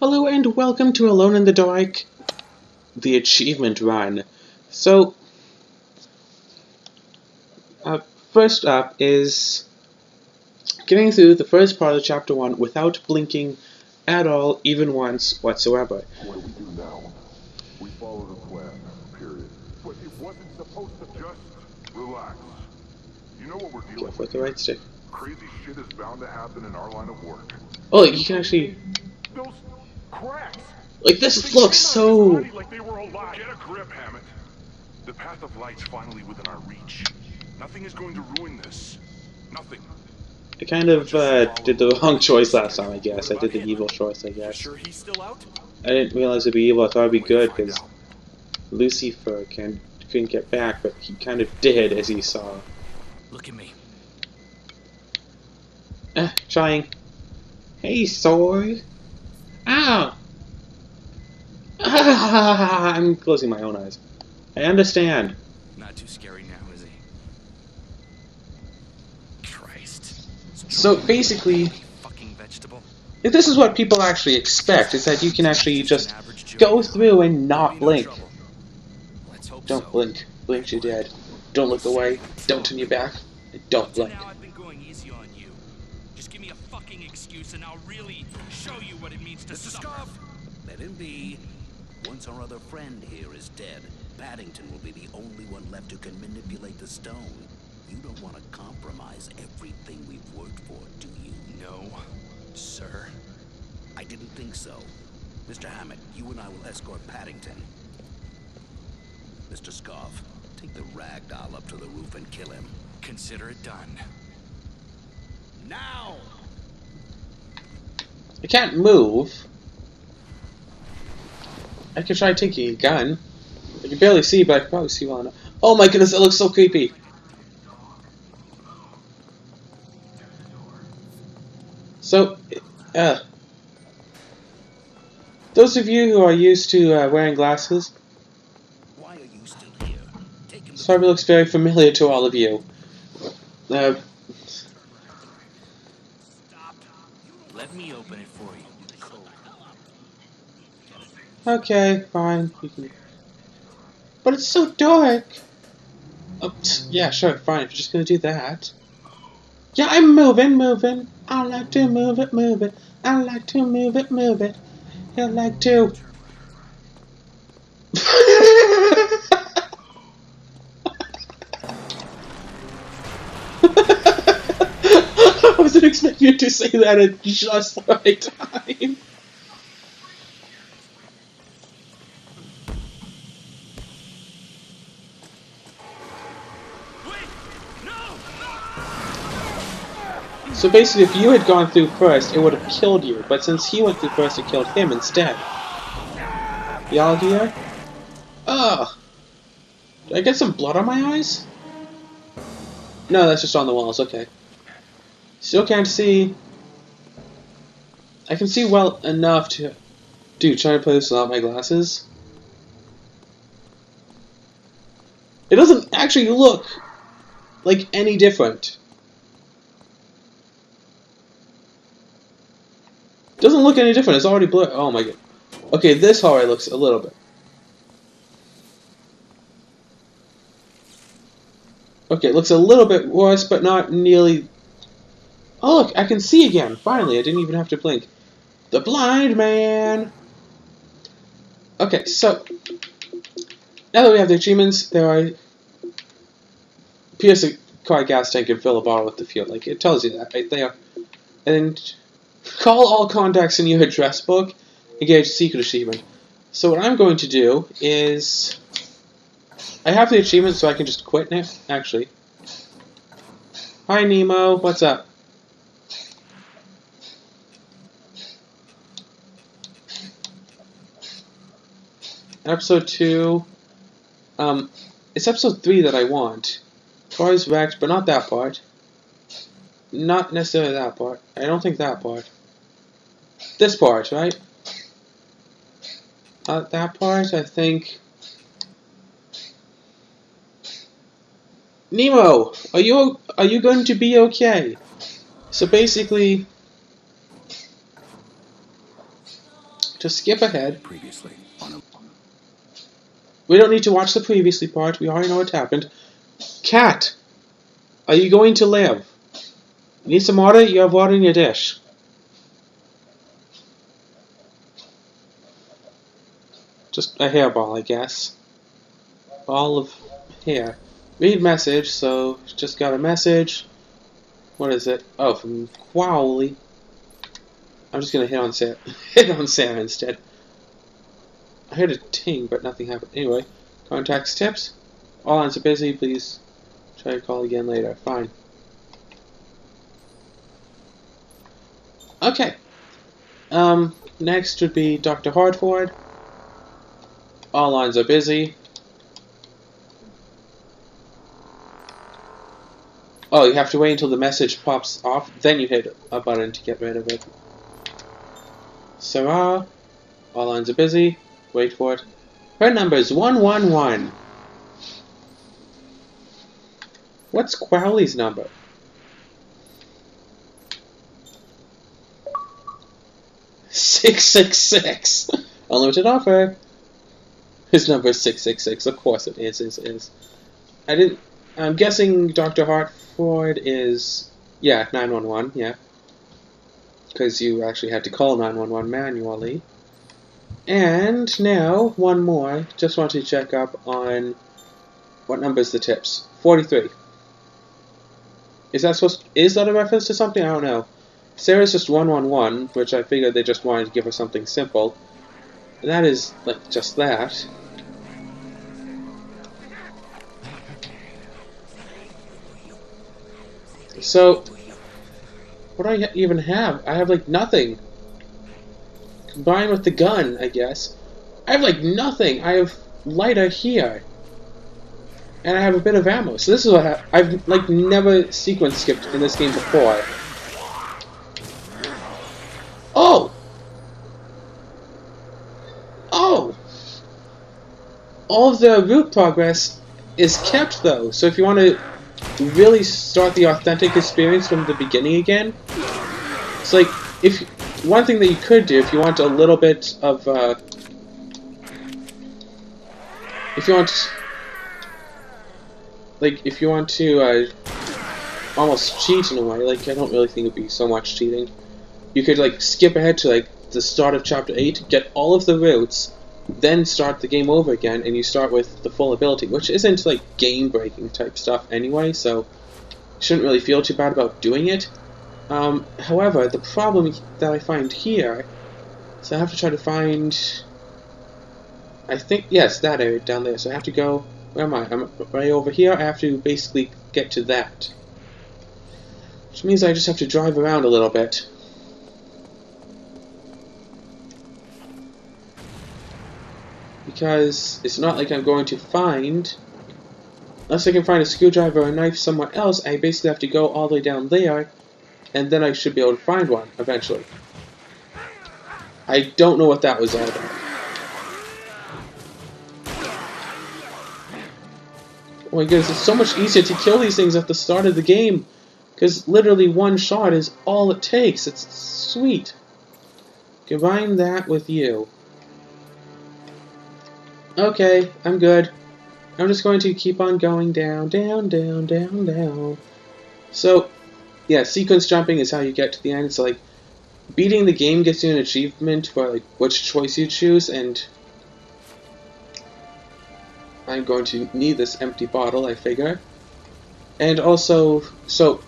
Hello and welcome to Alone in the Dark, the achievement run. So, first up is getting through the first part of Chapter 1 without blinking at all, even once whatsoever. What do we do now? We follow the plan, period. But it wasn't supposed to just relax. You know what we're dealing With the right stick. Crazy shit is bound to happen in our line of work. Oh, you can actually... Those cracks! Like, this looks so... Like they were alive. Get a grip, Hammett. The path of light's finally within our reach. Nothing is going to ruin this. Nothing. I kind of did the wrong choice last time, I guess. I did the evil choice, I guess. Sure he's still out? I didn't realize it'd be evil. I thought it'd be good, because Lucifer couldn't get back, but he kind of did, as he saw. Look at me. Trying. Hey, Soy. Ow! I'm closing my own eyes. I understand. Not too scary now, is he? Christ. So basically, Fucking vegetable. this is what people actually expect, is that you can actually just go through and not blink. Let's hope Don't so. blink. Blink, you're dead. Don't look away. Don't turn your back. Don't blink. Now I've been going easy on you. Just give me a fucking excuse and I'll really show you what it means to suffer. Let him be. Once our other friend here is dead, Paddington will be the only one left who can manipulate the stone. You don't want to compromise everything we've worked for, do you? No, sir. I didn't think so. Mr. Hammett, you and I will escort Paddington. Mr. Scarf, take the rag doll up to the roof and kill him. Consider it done. Now! I can't move. I could try taking a gun. I can barely see, but I can probably see well enough. Oh my goodness, it looks so creepy. So, those of you who are used to wearing glasses, Why are you still here? Take him this probably looks very familiar to all of you. Stop. Let me open it for you. Okay, fine. You can... But it's so dark. Oh, yeah, sure, fine. If you're just gonna do that. Yeah, I'm moving. I like to move it. I like to move it. I like to. I wasn't expecting you to say that at just the right time. So basically, if you had gone through first, it would have killed you. But since he went through first, it killed him instead. Y'all here? Ugh. Did I get some blood on my eyes? No, that's just on the walls. Okay. Still can't see. I can see well enough to... Dude, trying to play this without my glasses? It doesn't actually look like any different. Doesn't look any different. It's already blurred. Oh my god. Okay, this hallway looks a little bit. Okay, it looks a little bit worse, but not nearly. Oh look, I can see again. Finally, I didn't even have to blink. The blind man. Okay, so now that we have the achievements, there are pierce a car gas tank and fill a bottle with the fuel. Like it tells you that right there. And call all contacts in your address book and get a secret achievement. So what I'm going to do is... I have the achievement so I can just quit now, actually. Hi Nemo, what's up? Episode 2... it's episode 3 that I want. Cars wrecked, but not that part. Not necessarily that part. I don't think that part. This part, right? That part, I think. Nemo, are you going to be okay? So basically, Just skip ahead. Previously on a We don't need to watch the previously part. We already know what happened. Cat, are you going to live? Need some water? You have water in your dish. Just a hairball, I guess. Ball of hair. Read message, so just got a message. What is it? Oh, from Quowley. I'm just gonna hit on Sarah instead. I heard a ting, but nothing happened. Anyway, contacts tips. All lines are busy. Please try to call again later. Fine. Okay. Next would be Dr. Hartford. All lines are busy. Oh, you have to wait until the message pops off, then you hit a button to get rid of it. Sarah, all lines are busy. Wait for it. Her number is 111. What's Crowley's number? 666. Unlimited offer. His number is 666. Of course it is. I'm guessing Dr. Hartford is, yeah, 911, yeah. Because you actually had to call 911 manually. And now, one more. Just want to check up on what number is the tips. 43. Is that a reference to something? I don't know. Sarah's just 111, which I figured they just wanted to give her something simple. And that is, like, just that. So, what do I even have? I have, like, nothing. Combined with the gun, I guess. I have, like, nothing. I have lighter here. And I have a bit of ammo. So this is what I've, like, never sequence skipped in this game before. Oh! Oh! All of the route progress is kept, though. So if you want to really start the authentic experience from the beginning again, it's like, one thing that you could do if you want a little bit of, if you want to almost cheat in a way, like, I don't really think it'd be so much cheating. You could, like, skip ahead to, like, the start of Chapter 8, get all of the routes, then start the game over again, and you start with the full ability, which isn't, like, game-breaking type stuff anyway, so you shouldn't really feel too bad about doing it. However, the problem that I find here is I have to try to find, I think, yes, that area down there, so I have to go, where am I? I'm right over here. I have to basically get to that, which means I just have to drive around a little bit. Because it's not like I'm going to find, unless I can find a screwdriver or a knife somewhere else, I basically have to go all the way down there, and then I should be able to find one, eventually. I don't know what that was all about. Oh my goodness, it's so much easier to kill these things at the start of the game, because literally one shot is all it takes. It's sweet. Combine that with you. Okay, I'm good. I'm just going to keep on going down, down, down, down, down. So, yeah, sequence jumping is how you get to the end. So, like, beating the game gets you an achievement for, like, which choice you choose, and I'm going to need this empty bottle, I figure. And also, so,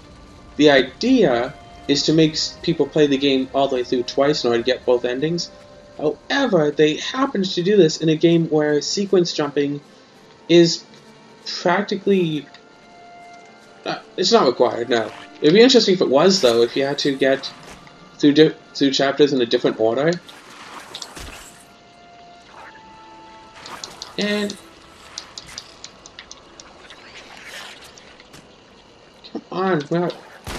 the idea is to make people play the game all the way through twice in order to get both endings. However, they happen to do this in a game where sequence jumping is practically, it's not required, no. It'd be interesting if it was, though, if you had to get through chapters in a different order. And come on, where?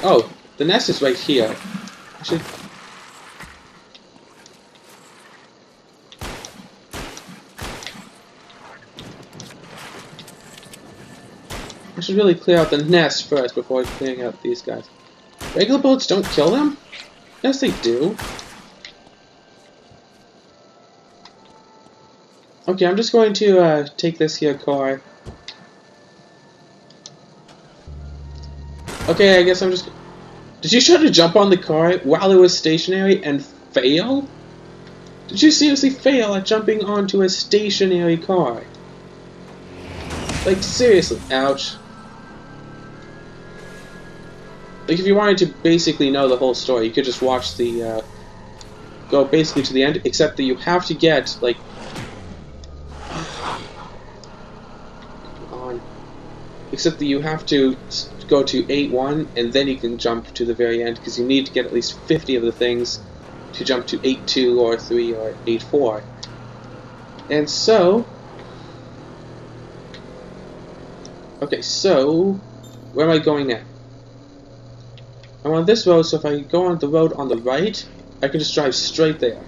Oh, the nest is right here. I should really clear out the nest first before clearing out these guys. Regular bullets don't kill them? Yes, they do. Okay, I'm just going to take this here car. Okay, I guess I'm just... Did you try to jump on the car while it was stationary and fail? Did you seriously fail at jumping onto a stationary car? Like, seriously. Ouch. Like, if you wanted to basically know the whole story, you could just watch the, go basically to the end, except that you have to get, like... Come on. Except that you have to go to 8-1, and then you can jump to the very end, because you need to get at least 50 of the things to jump to 8-2, or 3, or 8-4. And so... Okay, so... Where am I going now? I'm on this road, so if I go on the road on the right, I can just drive straight there.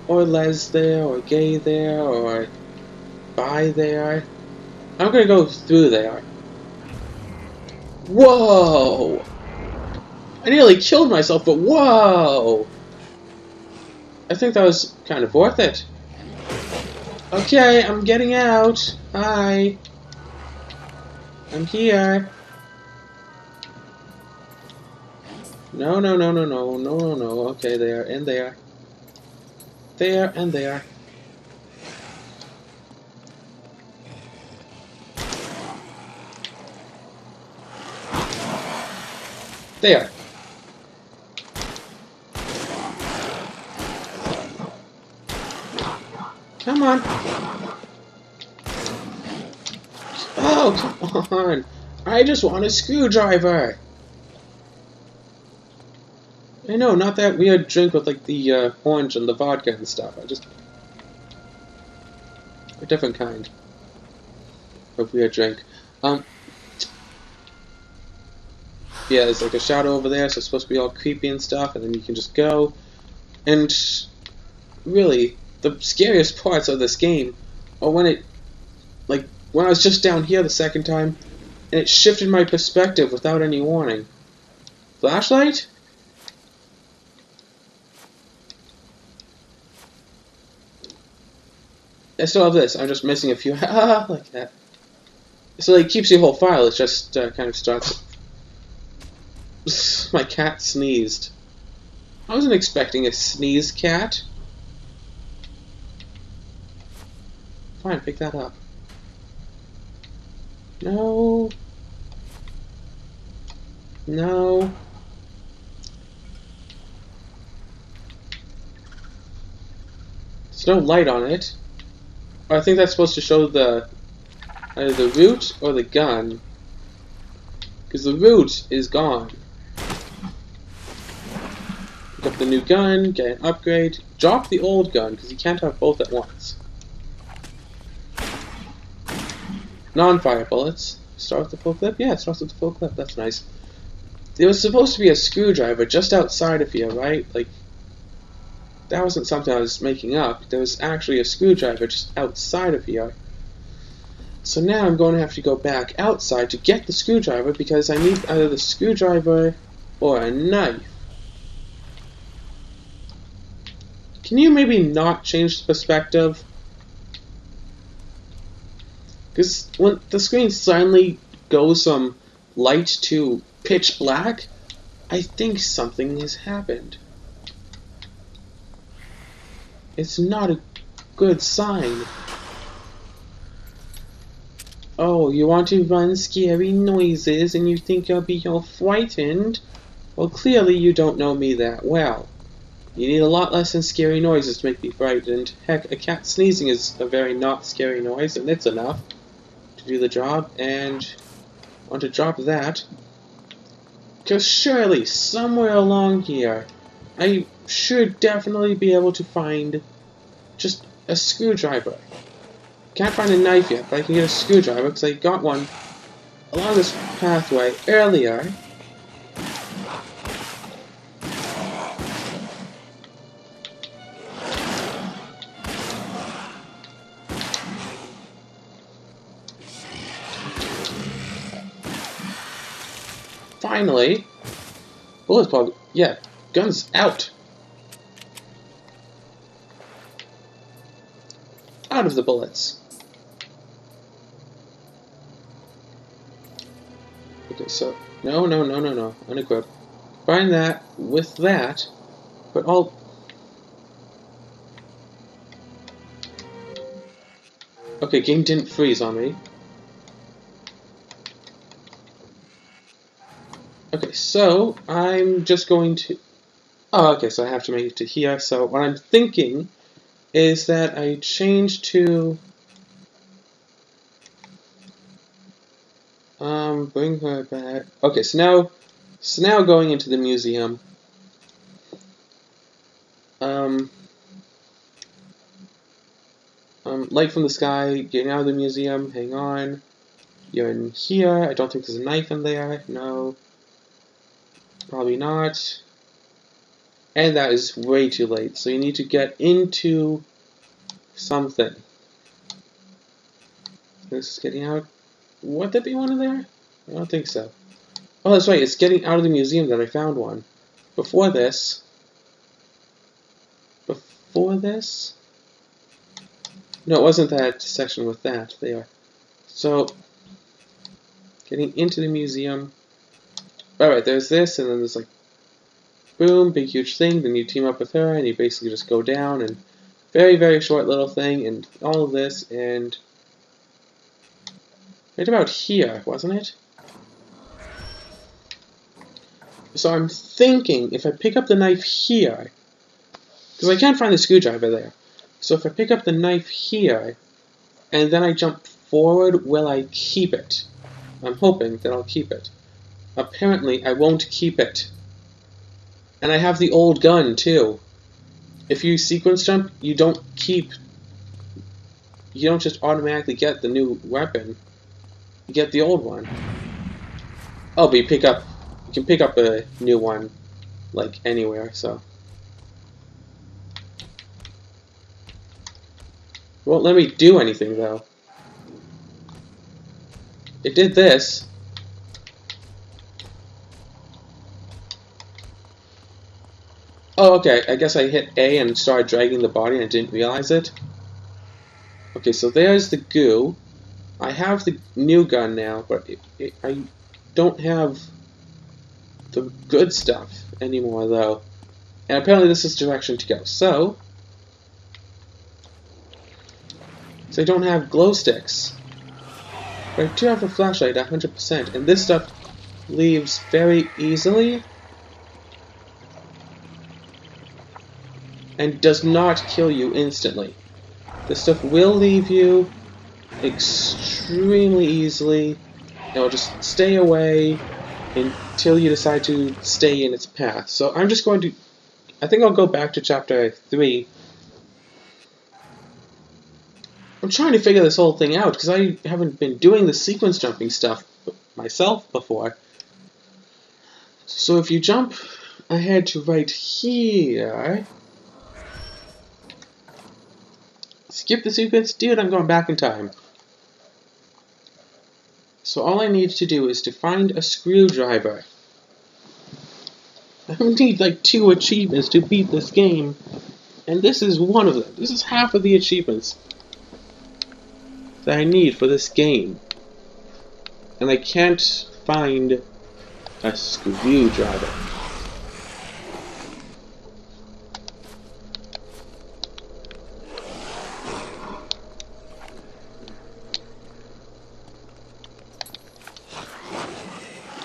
Or Les there, or Gay there, or Bye there. I'm gonna go through there. Whoa! I nearly killed myself, but whoa! I think that was kind of worth it. Okay, I'm getting out. Hi. I'm here. No, no, no, no, no, no, no, no. Okay, there and there. There and there. There. Come on. Oh, come on. I just want a screwdriver. I know, not that weird drink with like the orange and the vodka and stuff. I just... a different kind of weird drink. Yeah, there's like a shadow over there, so it's supposed to be all creepy and stuff, and then you can just go. And really, the scariest parts of this game are when it, like, when I was just down here the second time, and it shifted my perspective without any warning. Flashlight? I still have this. I'm just missing a few. Like that. So it keeps your whole file. It just kind of starts. My cat sneezed. I wasn't expecting a sneeze cat. Fine, pick that up. No. No. There's no light on it. I think that's supposed to show the either the root or the gun, because the root is gone. Pick up the new gun, get an upgrade, drop the old gun, because you can't have both at once. Non-fire bullets. Start with the full clip? Yeah, it starts with the full clip. That's nice. There was supposed to be a screwdriver just outside of here, right? Like, that wasn't something I was making up. There was actually a screwdriver just outside of here. So now I'm going to have to go back outside to get the screwdriver because I need either the screwdriver or a knife. Can you maybe not change the perspective? Because when the screen suddenly goes from light to pitch black, I think something has happened. It's not a good sign. Oh, you want to run scary noises and you think you'll be all frightened? Well, clearly you don't know me that well. You need a lot less than scary noises to make me frightened. Heck, a cat sneezing is a very not scary noise, and it's enough to do the job. And I want to drop that. Because surely, somewhere along here, I should definitely be able to find just a screwdriver. Can't find a knife yet, but I can get a screwdriver because I got one along this pathway earlier. Finally, bullets probably, yeah, guns out. out of the bullets. Okay, so no, unequip. Combine that with that, but all. Okay, game didn't freeze on me. Okay, so I'm just going to. Oh, okay, so I have to make it to here. So what I'm thinking is that I change to. Bring her back. Okay, so now going into the museum. Light from the sky, getting out of the museum, hang on. You're in here, I don't think there's a knife in there, no. Probably not. And that is way too late, so you need to get into something. This is getting out. Would there be one in there? I don't think so. Oh, that's right, it's getting out of the museum that I found one. Before this... No, it wasn't that section with that there. So, getting into the museum. Alright, there's this, and then there's like, boom, big huge thing, then you team up with her, and you basically just go down, and very, very short little thing, and all of this, and right about here, wasn't it? So I'm thinking, if I pick up the knife here, because I can't find the screwdriver there, so if I pick up the knife here, and then I jump forward, will I keep it? I'm hoping that I'll keep it. Apparently, I won't keep it. And I have the old gun, too. If you sequence jump, you don't just automatically get the new weapon. You get the old one. Oh, but you can pick up a new one, like, anywhere, so. It won't let me do anything, though. It did this. Oh, okay, I guess I hit A and started dragging the body and I didn't realize it. Okay, so there's the goo. I have the new gun now, but I don't have the good stuff anymore, though. And apparently this is the direction to go. So I don't have glow sticks. But I do have a flashlight, 100%, and this stuff leaves very easily and does not kill you instantly. This stuff will leave you extremely easily, and will just stay away until you decide to stay in its path. So I'm just going to... I think I'll go back to chapter 3. I'm trying to figure this whole thing out, because I haven't been doing the sequence jumping stuff myself before. So if you jump ahead to right here... Skip the sequence? Dude, I'm going back in time. So all I need to do is to find a screwdriver. I need like 2 achievements to beat this game, and this is one of them. This is half of the achievements that I need for this game. And I can't find a screwdriver.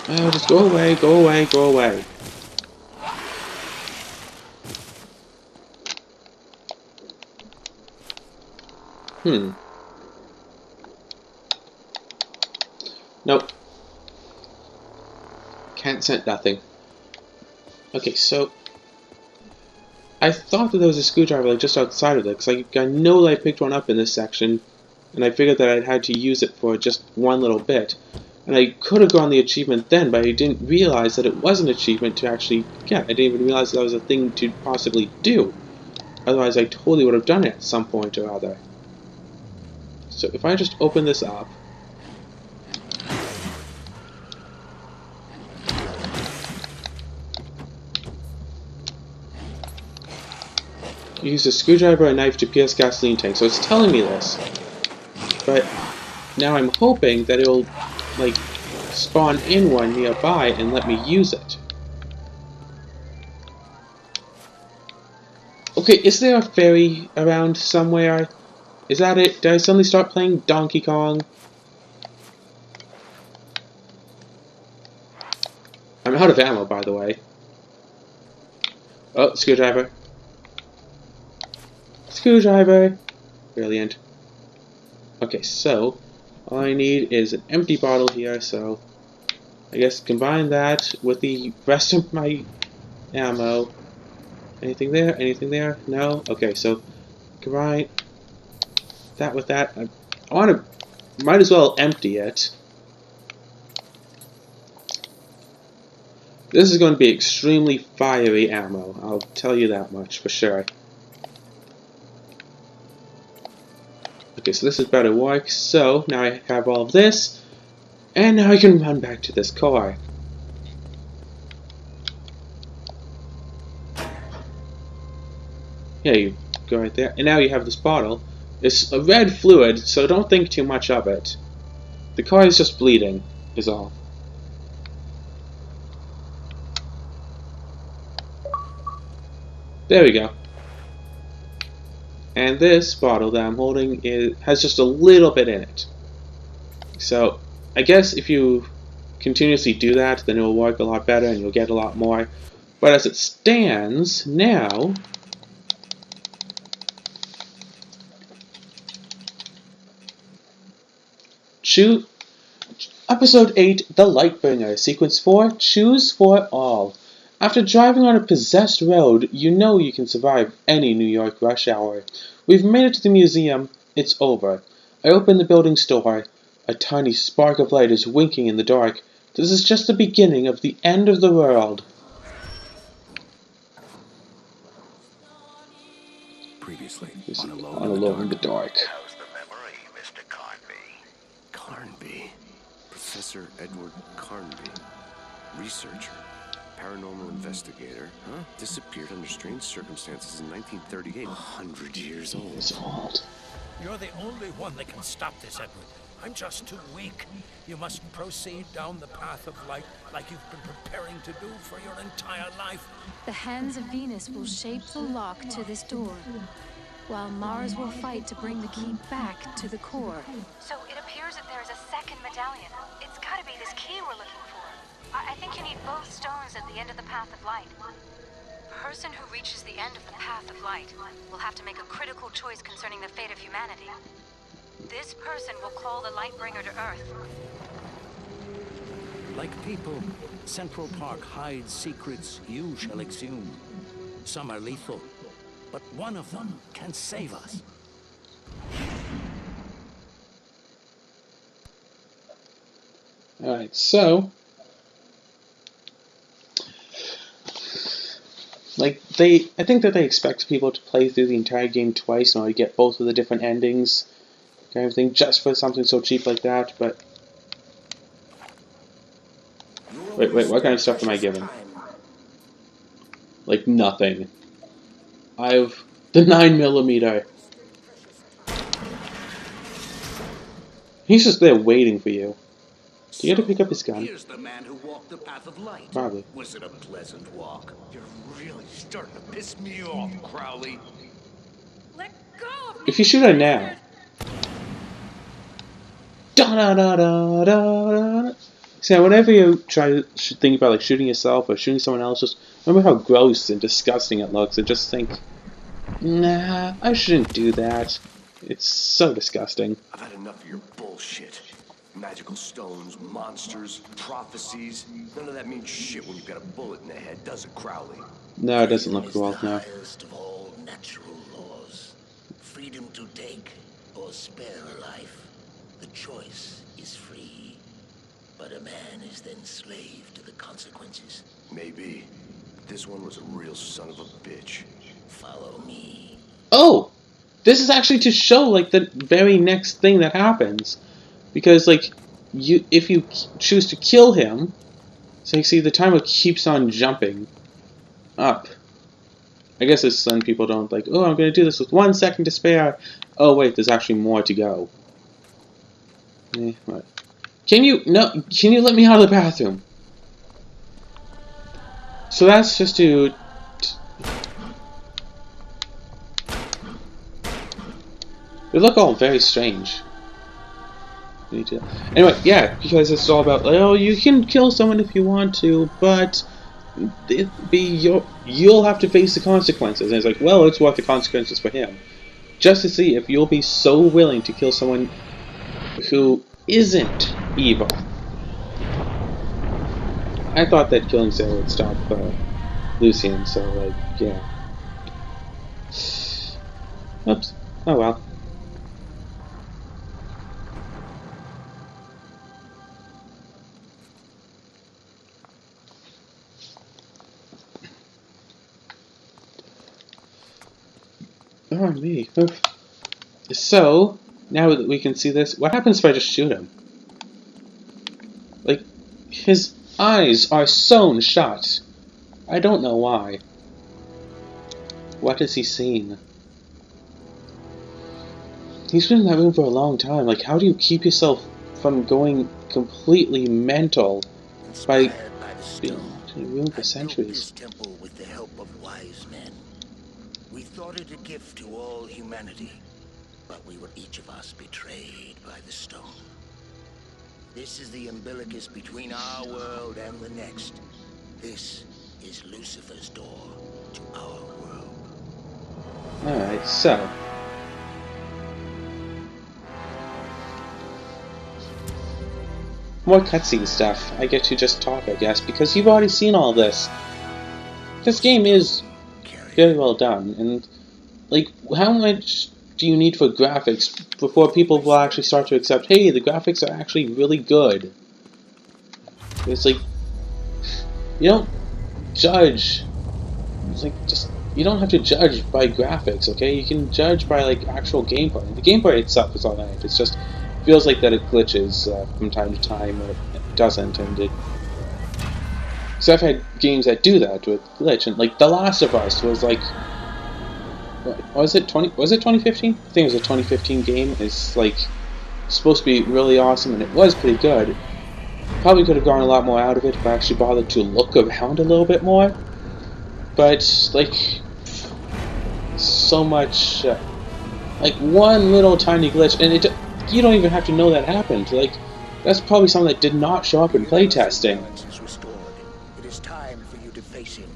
Oh, just go away, go away, go away. Nope. Can't send nothing. Okay, so I thought that there was a screwdriver like just outside of it, because I know that I picked one up in this section, and I figured that I'd had to use it for just one little bit. And I could have gone the achievement then, but I didn't realize that it was an achievement to actually get. I didn't even realize that was a thing to possibly do. Otherwise, I totally would have done it at some point or other. So if I just open this up... use a screwdriver or knife to pierce gasoline tank. So it's telling me this. But now I'm hoping that it'll, like, spawn in one nearby and let me use it. Okay, is there a ferry around somewhere? Is that it? Did I suddenly start playing Donkey Kong? I'm out of ammo, by the way. Oh, screwdriver. Screwdriver! Brilliant. Okay, so all I need is an empty bottle here, so I guess combine that with the rest of my ammo. Anything there? Anything there? No? Okay, so combine that with that. I want to, might as well empty it. This is going to be extremely fiery ammo, I'll tell you that much for sure. Okay, so this is better work. So now I have all of this, and now I can run back to this car. Yeah, you go right there, and now you have this bottle. It's a red fluid, so don't think too much of it. The car is just bleeding, is all. There we go. And this bottle that I'm holding has just a little bit in it. So I guess if you continuously do that, then it will work a lot better and you'll get a lot more. But as it stands now, Episode 8, The Lightbringer, Sequence 4, Choose for All. After driving on a possessed road, you know you can survive any New York rush hour. We've made it to the museum. It's over. I open the building's door. A tiny spark of light is winking in the dark. This is just the beginning of the end of the world. Previously, On Alone in the Dark. How's the memory, Mr. Carnby? Carnby. Professor Edward Carnby. Researcher. Paranormal investigator. Huh? Disappeared under strange circumstances in 1938. 100 years old. It's old. You're the only one that can stop this, Edward. I'm just too weak. You must proceed down the path of light like you've been preparing to do for your entire life. The hands of Venus will shape the lock to this door, while Mars will fight to bring the key back to the core. So it appears that there is a second medallion. It's gotta be this key we're looking for. I think you need both stones at the end of the path of light. The person who reaches the end of the path of light will have to make a critical choice concerning the fate of humanity. This person will call the Lightbringer to Earth. Like people, Central Park hides secrets you shall exhume. Some are lethal, but one of them can save us. Alright, so I think that they expect people to play through the entire game twice in order to get both of the different endings, kind of thing, just for something so cheap like that, but... Wait, what kind of stuff am I given? Like, nothing. I have the 9mm. He's just there waiting for you. Do you get to pick up his gun? Here's the man who walked the path of light. Probably. Was it a pleasant walk? You're really starting to piss me off, Crowley. Let go of me! If you shoot her now. Da-da-da-da-da-da. See, whenever you try to think about like shooting yourself or shooting someone else, just remember how gross and disgusting it looks, and just think, nah, I shouldn't do that. It's so disgusting. I've had enough of your bullshit. Magical stones, monsters, prophecies. None of that means shit when you've got a bullet in the head, does it, Crowley? No, it doesn't look well, no. Highest of all natural laws. Freedom to take or spare a life. The choice is free. But a man is then slave to the consequences. Maybe. But this one was a real son of a bitch. Follow me. Oh! This is actually to show, like, the very next thing that happens. Because, like, if you choose to kill him, so you see the timer keeps on jumping up. I guess it's then people don't like, oh, I'm going to do this with 1 second to spare. Oh, wait, there's actually more to go. What? Can you let me out of the bathroom? So that's just to... They look all very strange. Anyway, yeah, because it's all about, oh, you can kill someone if you want to, but you'll have to face the consequences. And it's like, well, it's worth the consequences for him. Just to see if you'll be so willing to kill someone who isn't evil. I thought that killing Sarah would stop Lucian, so, like, yeah. Oops. Oh well. Oh, me. Oof. So, now that we can see this, what happens if I just shoot him? Like, his eyes are sewn shut. I don't know why. What has he seen? He's been in that room for a long time. Like, how do you keep yourself from going completely mental by being in a room for centuries? This temple with the help of wise men. We thought it a gift to all humanity, but we were each of us betrayed by the stone. This is the umbilicus between our world and the next. This is Lucifer's door to our world. Alright, so. More cutscene stuff. I get to just talk, I guess, because you've already seen all this. This game is very well done, and, like, how much do you need for graphics before people will actually start to accept, hey, the graphics are actually really good? It's like, you don't judge. It's like, just, you don't have to judge by graphics, okay? You can judge by, like, actual gameplay. The gameplay itself is alright. It's just, feels like that it glitches from time to time, or it doesn't, and it... So I've had games that do that with glitch, and, like, The Last of Us was, like... Was it 2015? I think it was a 2015 game. It's, like, supposed to be really awesome, and it was pretty good. Probably could have gotten a lot more out of it if I actually bothered to look around a little bit more. But, like, so much, like, one little tiny glitch, and you don't even have to know that happened. Like, that's probably something that did not show up in playtesting. It is time for you to face him.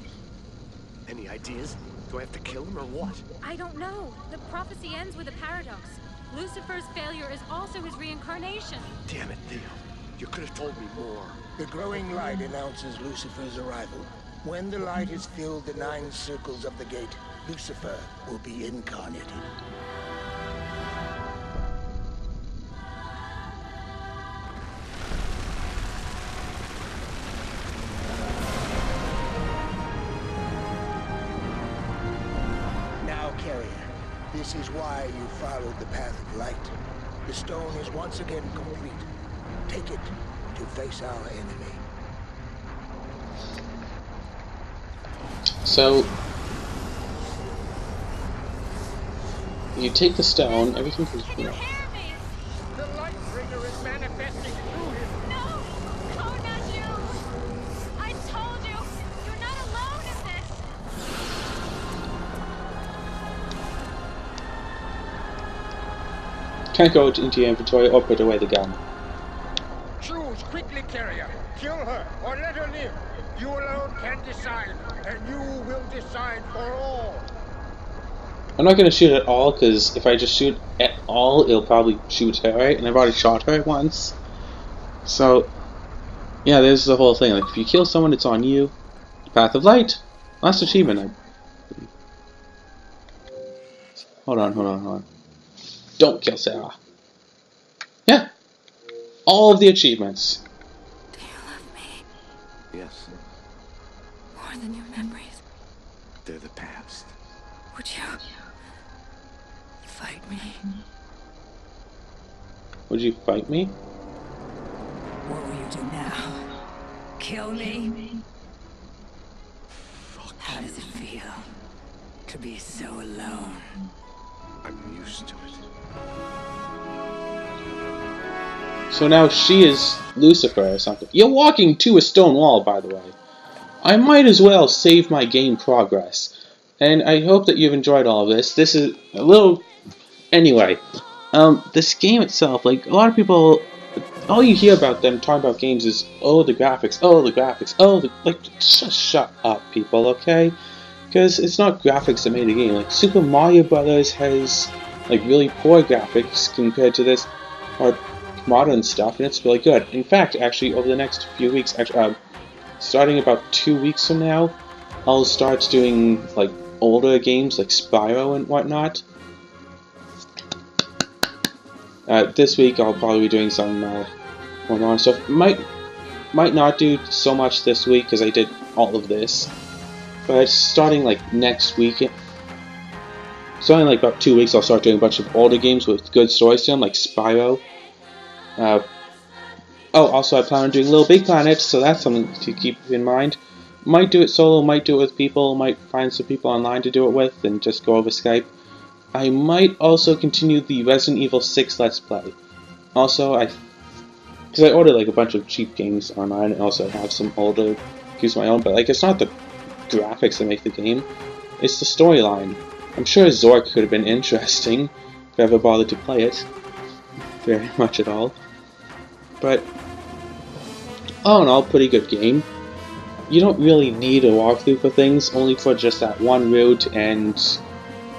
Any ideas? Do I have to kill him or what? I don't know. The prophecy ends with a paradox. Lucifer's failure is also his reincarnation. Damn it, Theo. You could have told me more. The glowing light announces Lucifer's arrival. When the light has filled the 9 circles of the gate, Lucifer will be incarnated. Now, Carrier, this is why you followed the path of light. The stone is once again complete. Take it to face our enemy. So, you take the stone, everything goes Can you hear me? The light bringer is manifesting through him. No! Oh, not you! I told you! You're not alone in this! Can't go into your inventory or put away the gun. Choose quickly, Carrier. Kill her or let her live. You alone can decide, and you will decide for all. I'm not going to shoot at all, because if I just shoot at all, it'll probably shoot her, right? And I've already shot her once. So, yeah, there's the whole thing. Like, if you kill someone, it's on you. Path of Light. Last achievement. Hold on. Don't kill Sarah. Yeah. All of the achievements. Do you love me Yes, more than your memories? they're the past. Would you fight me? Would you fight me? What will you do now? Kill me? Fuck How does it feel? to be so alone. I'm used to it. So now she is Lucifer or something. You're walking to a stone wall, by the way. I might as well save my game progress. And I hope that you've enjoyed all of this. This is a little... Anyway, this game itself, like, a lot of people... All you hear about them talking about games is, oh, the graphics, oh, the graphics, oh, the... Like, just shut up, people, okay? Because it's not graphics that made the game. Like, Super Mario Brothers has, like, really poor graphics compared to this modern stuff, and it's really good. In fact, actually, over the next few weeks, actually, starting about 2 weeks from now, I'll start doing, like, older games like Spyro and whatnot. This week I'll probably be doing some more modern stuff. Might not do so much this week because I did all of this, but starting like next week, starting like about 2 weeks, I'll start doing a bunch of older games with good stories to them, like Spyro. Oh, also I plan on doing Little Big Planet, so that's something to keep in mind. Might do it solo, might do it with people, might find some people online to do it with, and just go over Skype. I might also continue the Resident Evil 6 Let's Play. Also, because I ordered like a bunch of cheap games online, and also have some older games of my own, but like it's not the graphics that make the game, it's the storyline. I'm sure Zork could have been interesting if I ever bothered to play it very much at all. But all in all, pretty good game. You don't really need a walkthrough for things, only for just that one route and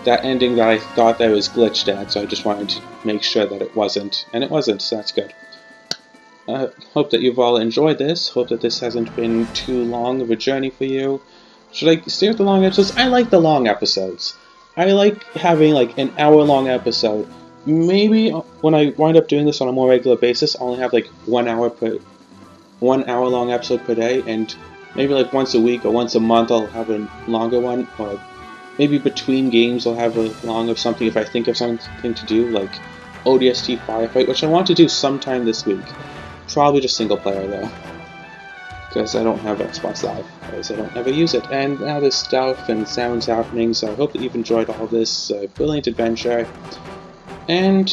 that ending that I thought that was glitched at, so I just wanted to make sure that it wasn't, and it wasn't, so that's good. Hope that you've all enjoyed this, hope that this hasn't been too long of a journey for you. Should I stay with the long episodes? I like the long episodes. I like having like an hour-long episode. Maybe when I wind up doing this on a more regular basis, I'll only have like 1 hour-long episode per day, and maybe like once a week or once a month I'll have a longer one, or maybe between games I'll have a long of something if I think of something to do, like ODST Firefight, which I want to do sometime this week. Probably just single player though, because I don't have Xbox Live, because I don't ever use it. And now there's stuff and sounds happening, so I hope that you've enjoyed all of this brilliant adventure. And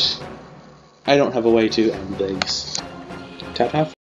I don't have a way to end things. Ta-ta.